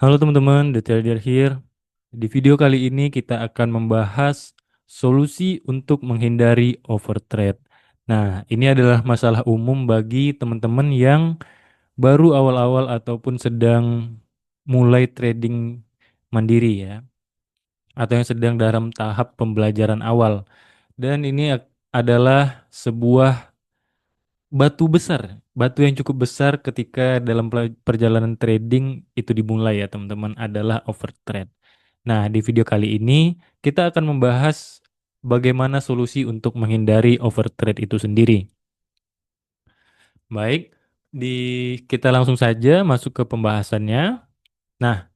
Halo teman-teman, The Trader here. Di video kali ini kita akan membahas solusi untuk menghindari overtrade. Nah, ini adalah masalah umum bagi teman-teman yang baru awal-awal ataupun sedang mulai trading mandiri ya, atau yang sedang dalam tahap pembelajaran awal. Dan ini adalah sebuah batu besar, batu yang cukup besar ketika dalam perjalanan trading itu dimulai ya teman-teman adalah overtrade. Nah, di video kali ini kita akan membahas bagaimana solusi untuk menghindari overtrade itu sendiri. Baik, di kita langsung saja masuk ke pembahasannya. Nah,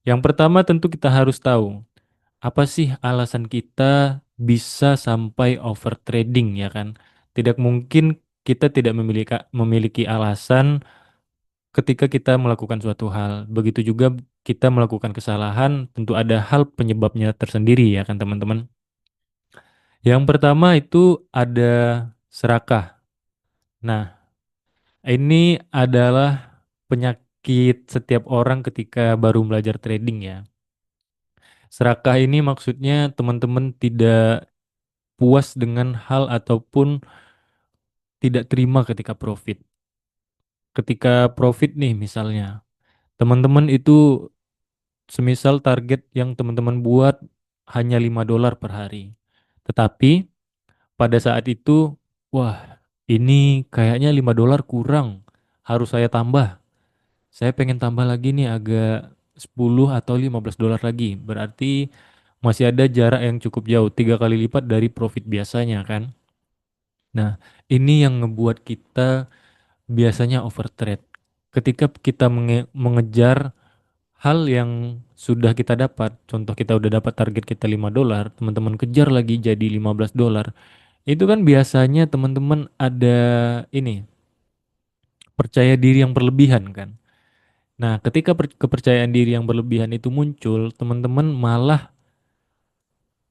yang pertama tentu kita harus tahu apa sih alasan kita bisa sampai overtrading ya kan? Tidak mungkin kita tidak memiliki alasan ketika kita melakukan suatu hal. Begitu juga kita melakukan kesalahan, tentu ada hal penyebabnya tersendiri ya kan teman-teman. Yang pertama itu ada serakah. Nah, ini adalah penyakit setiap orang ketika baru belajar trading ya. Serakah ini maksudnya teman-teman tidak puas dengan hal ataupun tidak terima ketika profit. Ketika profit nih misalnya, teman-teman itu semisal target yang teman-teman buat hanya $5 per hari. Tetapi pada saat itu, wah, ini kayaknya $5 kurang. Harus saya tambah. Saya pengen tambah lagi nih agak 10 atau $15 lagi. Berarti masih ada jarak yang cukup jauh, 3 kali lipat dari profit biasanya kan. Nah, ini yang ngebuat kita biasanya overtrade. Ketika kita mengejar hal yang sudah kita dapat, contoh kita udah dapat target kita $5, teman-teman kejar lagi jadi $15, itu kan biasanya teman-teman ada ini, percaya diri yang berlebihan kan. Nah, ketika kepercayaan diri yang berlebihan itu muncul, teman-teman malah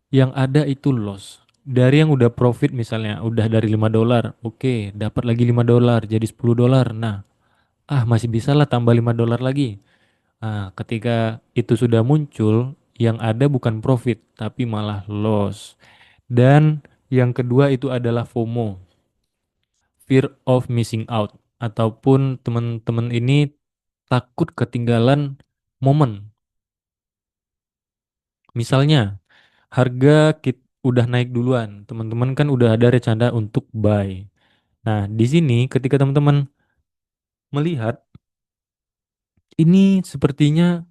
yang ada itu loss. Dari yang udah profit misalnya, udah dari $5, oke, dapat lagi $5, jadi $10. Nah, masih bisa lah tambah $5 lagi. Nah, ketika itu sudah muncul, yang ada bukan profit, tapi malah loss. Dan yang kedua itu adalah FOMO, fear of missing out, ataupun teman-teman ini takut ketinggalan momen. Misalnya, harga udah naik duluan, teman-teman kan udah ada rencana untuk buy. Nah, di sini ketika teman-teman melihat ini sepertinya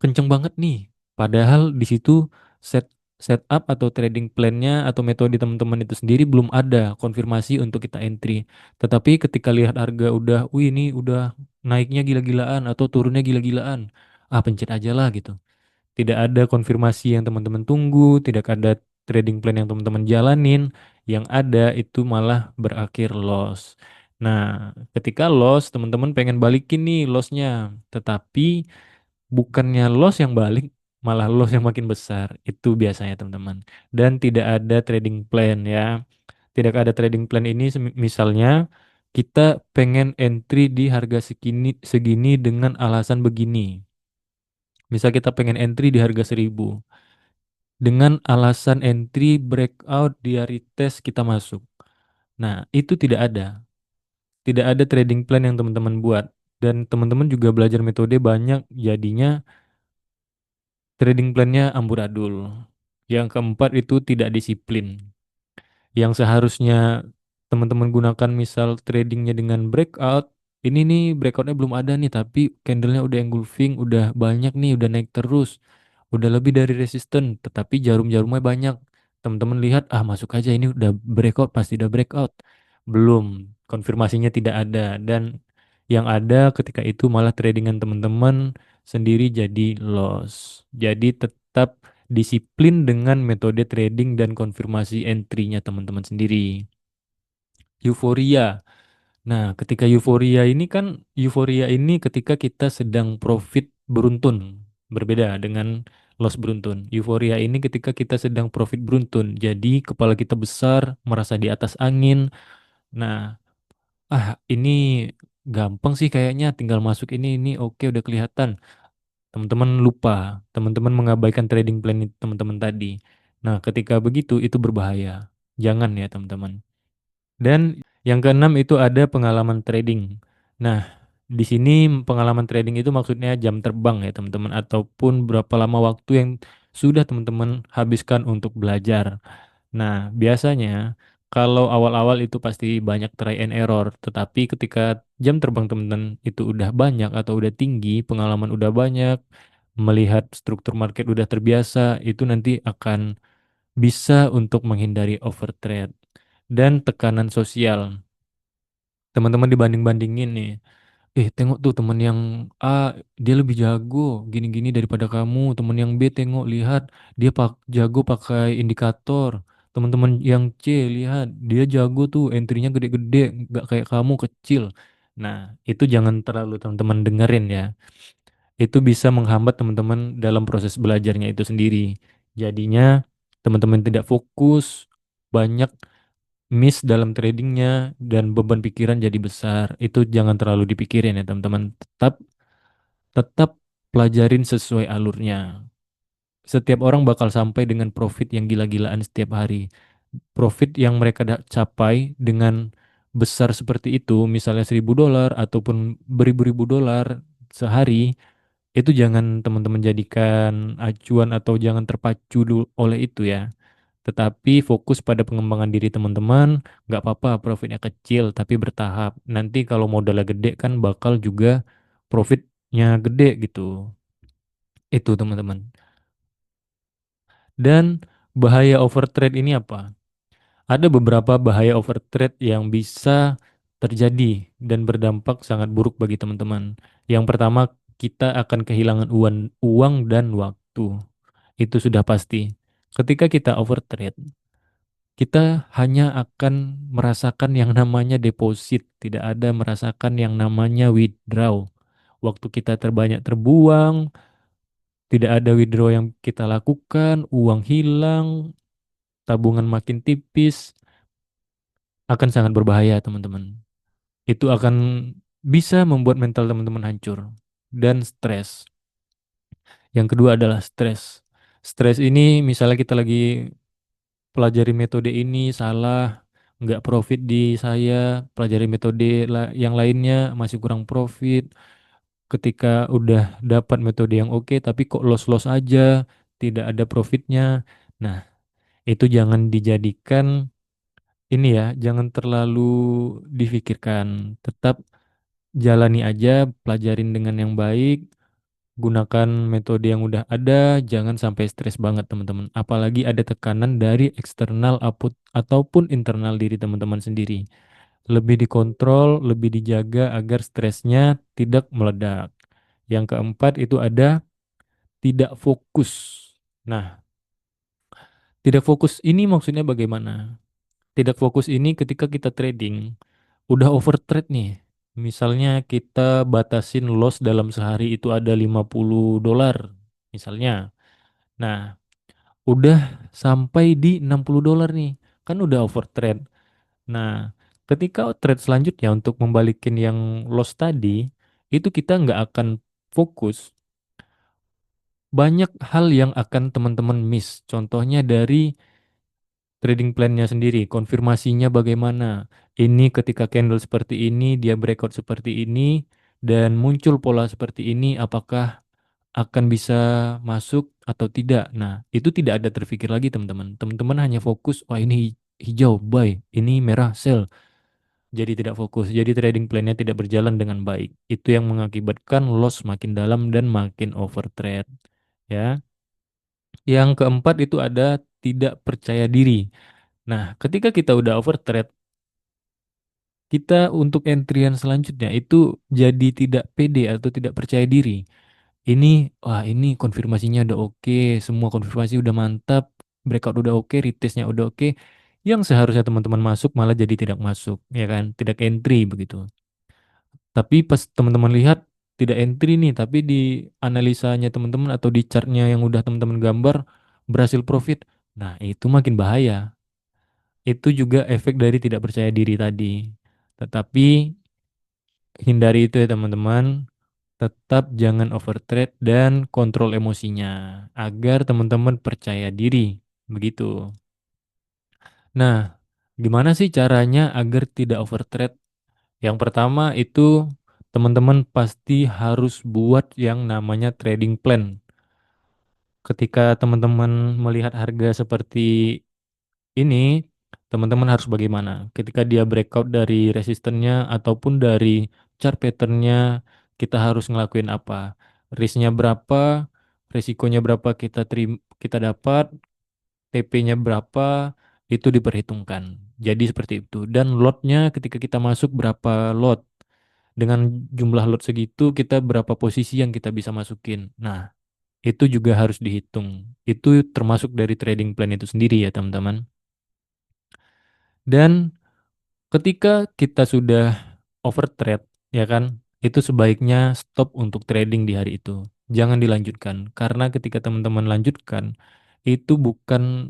kenceng banget nih. Padahal di situ set setup atau trading plan-nya atau metode teman-teman itu sendiri belum ada konfirmasi untuk kita entry. Tetapi ketika lihat harga udah, wih ini udah naiknya gila-gilaan atau turunnya gila-gilaan. Pencet aja lah gitu. Tidak ada konfirmasi yang teman-teman tunggu, tidak ada trading plan yang teman-teman jalanin. Yang ada itu malah berakhir loss. Nah, ketika loss, teman-teman pengen balikin nih lossnya. Tetapi bukannya loss yang balik, malah loss yang makin besar. Itu biasanya teman-teman. Dan tidak ada trading plan ya. Tidak ada trading plan ini misalnya kita pengen entry di harga segini, segini dengan alasan begini. Misal kita pengen entry di harga 1.000. Dengan alasan entry breakout dia retest kita masuk. Nah, itu tidak ada. Tidak ada trading plan yang teman-teman buat. Dan teman-teman juga belajar metode banyak, jadinya trading plannya amburadul. Yang keempat itu tidak disiplin. Yang seharusnya teman-teman gunakan misal tradingnya dengan breakout, ini nih breakoutnya belum ada nih, tapi candlenya udah engulfing, udah banyak nih, udah naik terus, udah lebih dari resisten, tetapi jarum-jarumnya banyak. Teman-teman lihat, masuk aja ini udah breakout, pasti udah breakout. Belum, konfirmasinya tidak ada. Dan yang ada ketika itu malah tradingan teman-teman sendiri jadi loss. Jadi tetap disiplin dengan metode trading dan konfirmasi entry-nya teman-teman sendiri. Euforia. Nah, ketika euforia ini ketika kita sedang profit beruntun, berbeda dengan loss beruntun. Euforia ini ketika kita sedang profit beruntun. Jadi kepala kita besar, merasa di atas angin. Nah, ini gampang sih kayaknya tinggal masuk ini oke udah kelihatan. Teman-teman lupa, teman-teman mengabaikan trading plan teman-teman tadi. Nah, ketika begitu itu berbahaya. Jangan ya, teman-teman. Dan yang keenam itu ada pengalaman trading. Nah, di sini pengalaman trading itu maksudnya jam terbang ya, teman-teman, ataupun berapa lama waktu yang sudah teman-teman habiskan untuk belajar. Nah, biasanya kalau awal-awal itu pasti banyak try and error, tetapi ketika jam terbang teman-teman itu udah banyak atau udah tinggi, pengalaman udah banyak, melihat struktur market udah terbiasa, itu nanti akan bisa untuk menghindari overtrade dan tekanan sosial. Teman-teman dibanding-bandingin nih. Tengok tuh teman yang A, dia lebih jago gini-gini daripada kamu. Teman yang B, tengok, lihat, dia jago pakai indikator. Teman-teman yang C, lihat, dia jago tuh, entry-nya gede-gede, nggak kayak kamu kecil. Nah, itu jangan terlalu teman-teman dengerin ya. Itu bisa menghambat teman-teman dalam proses belajarnya itu sendiri. Jadinya teman-teman tidak fokus, banyak miss dalam tradingnya dan beban pikiran jadi besar. Itu jangan terlalu dipikirin ya teman-teman. Tetap tetap pelajarin sesuai alurnya. Setiap orang bakal sampai dengan profit yang gila-gilaan setiap hari. Profit yang mereka capai dengan besar seperti itu, misalnya $1.000 ataupun beribu-ribu dolar sehari, itu jangan teman-teman jadikan acuan atau jangan terpacu oleh itu ya. Tetapi fokus pada pengembangan diri teman-teman, nggak apa-apa profitnya kecil tapi bertahap. Nanti kalau modalnya gede kan bakal juga profitnya gede gitu. Itu teman-teman. Dan bahaya overtrade ini apa? Ada beberapa bahaya overtrade yang bisa terjadi dan berdampak sangat buruk bagi teman-teman. Yang pertama, kita akan kehilangan uang dan waktu. Itu sudah pasti. Ketika kita overtrade, kita hanya akan merasakan yang namanya deposit, tidak ada merasakan yang namanya withdraw. Waktu kita terbanyak terbuang, tidak ada withdraw yang kita lakukan, uang hilang, tabungan makin tipis, akan sangat berbahaya, teman-teman. Itu akan bisa membuat mental teman-teman hancur dan stres. Yang kedua adalah stres. Stres ini misalnya kita lagi pelajari metode ini salah, nggak profit di saya, pelajari metode yang lainnya masih kurang profit. Ketika udah dapat metode yang oke, tapi kok loss-loss aja, tidak ada profitnya. Nah, itu jangan dijadikan ini ya, jangan terlalu difikirkan. Tetap jalani aja, pelajarin dengan yang baik, gunakan metode yang udah ada, jangan sampai stres banget teman-teman. Apalagi ada tekanan dari eksternal ataupun internal diri teman-teman sendiri. Lebih dikontrol, lebih dijaga agar stresnya tidak meledak. Yang keempat itu ada tidak fokus. Nah, tidak fokus ini maksudnya bagaimana? Tidak fokus ini ketika kita trading, udah overtrade nih. Misalnya kita batasin loss dalam sehari itu ada $50 misalnya. Nah, udah sampai di $60 nih. Kan udah overtrade. Nah, ketika trade selanjutnya untuk membalikin yang loss tadi, itu kita nggak akan fokus. Banyak hal yang akan teman-teman miss. Contohnya dari trading plan-nya sendiri, konfirmasinya bagaimana. Ini ketika candle seperti ini, dia breakout seperti ini, dan muncul pola seperti ini, apakah akan bisa masuk atau tidak. Nah, itu tidak ada terfikir lagi teman-teman. Teman-teman hanya fokus, wah ini hijau, buy, ini merah, sell. Jadi tidak fokus, jadi trading plan-nya tidak berjalan dengan baik. Itu yang mengakibatkan loss makin dalam dan makin overtrade. Ya. Yang keempat itu ada tidak percaya diri. Nah, ketika kita udah overtrade, kita untuk entryan selanjutnya itu jadi tidak pede atau tidak percaya diri. Ini, wah ini konfirmasinya udah oke, semua konfirmasi udah mantap, breakout udah oke, retestnya udah oke. Yang seharusnya teman-teman masuk malah jadi tidak masuk, ya kan? Tidak entry begitu. Tapi pas teman-teman lihat tidak entry nih, tapi di analisanya teman-teman atau di chartnya yang udah teman-teman gambar berhasil profit. Nah, itu makin bahaya. Itu juga efek dari tidak percaya diri tadi. Tetapi hindari itu ya teman-teman. tetap jangan overtrade dan kontrol emosinya agar teman-teman percaya diri. Begitu. Nah, gimana sih caranya agar tidak overtrade? Yang pertama itu teman-teman pasti harus buat yang namanya trading plan. Ketika teman-teman melihat harga seperti ini, teman-teman harus bagaimana? Ketika dia breakout dari resistennya ataupun dari chart patternnya, kita harus ngelakuin apa? Risknya berapa? Risikonya berapa kita dapat? TP-nya berapa? Itu diperhitungkan. Jadi seperti itu. Dan lotnya ketika kita masuk berapa lot? Dengan jumlah lot segitu, kita berapa posisi yang kita bisa masukin. Nah, itu juga harus dihitung. Itu termasuk dari trading plan itu sendiri ya, teman-teman. Dan ketika kita sudah overtrade, ya kan, itu sebaiknya stop untuk trading di hari itu. Jangan dilanjutkan, karena ketika teman-teman lanjutkan, itu bukan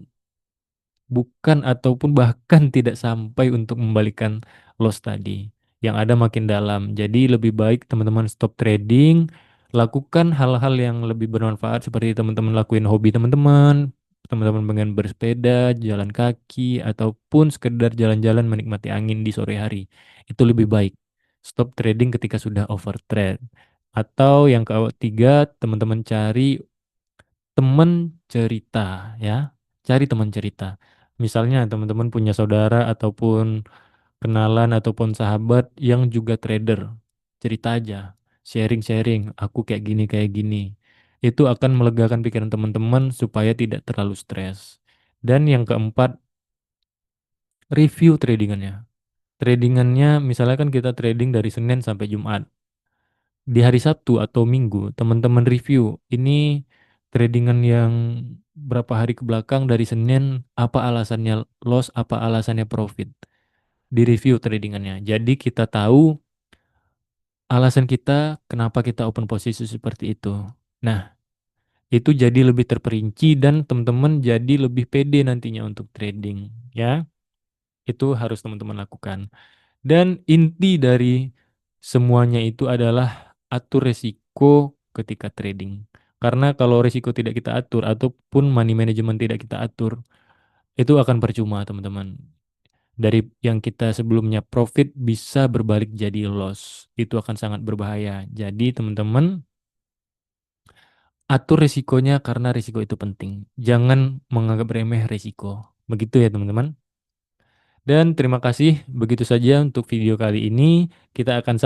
ataupun bahkan tidak sampai untuk membalikan loss tadi. Yang ada makin dalam. Jadi lebih baik teman-teman stop trading, lakukan hal-hal yang lebih bermanfaat seperti teman-teman lakuin hobi teman-teman, teman-teman pengen bersepeda, jalan kaki, ataupun sekedar jalan-jalan menikmati angin di sore hari. Itu lebih baik. Stop trading ketika sudah over trade. Atau yang ketiga, teman-teman cari teman cerita ya. Cari teman cerita. Misalnya teman-teman punya saudara ataupun kenalan ataupun sahabat yang juga trader. Cerita aja, sharing-sharing, aku kayak gini. Itu akan melegakan pikiran teman-teman supaya tidak terlalu stres. Dan yang keempat, review tradingannya. Tradingannya misalnya kan kita trading dari Senin sampai Jumat. Di hari Sabtu atau Minggu, teman-teman review ini tradingan yang berapa hari ke belakang dari Senin, apa alasannya loss, apa alasannya profit. Di review tradingannya. Jadi kita tahu alasan kita kenapa kita open posisi seperti itu. Nah, itu jadi lebih terperinci dan teman-teman jadi lebih pede nantinya untuk trading, ya. Itu harus teman-teman lakukan. Dan inti dari semuanya itu adalah atur resiko ketika trading. Karena kalau resiko tidak kita atur ataupun money management tidak kita atur, itu akan percuma, teman-teman. Dari yang kita sebelumnya profit bisa berbalik jadi loss. Itu akan sangat berbahaya. Jadi, teman-teman, atur resikonya karena resiko itu penting. Jangan menganggap remeh resiko. Begitu ya, teman-teman. Dan terima kasih. Begitu saja untuk video kali ini. Kita akan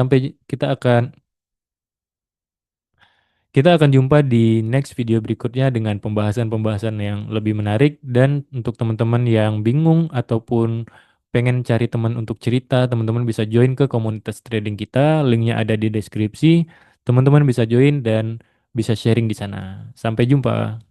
jumpa di next video berikutnya dengan pembahasan-pembahasan yang lebih menarik dan untuk teman-teman yang bingung ataupun pengen cari teman untuk cerita, teman-teman bisa join ke komunitas trading kita, linknya ada di deskripsi. Teman-teman bisa join dan bisa sharing di sana. Sampai jumpa.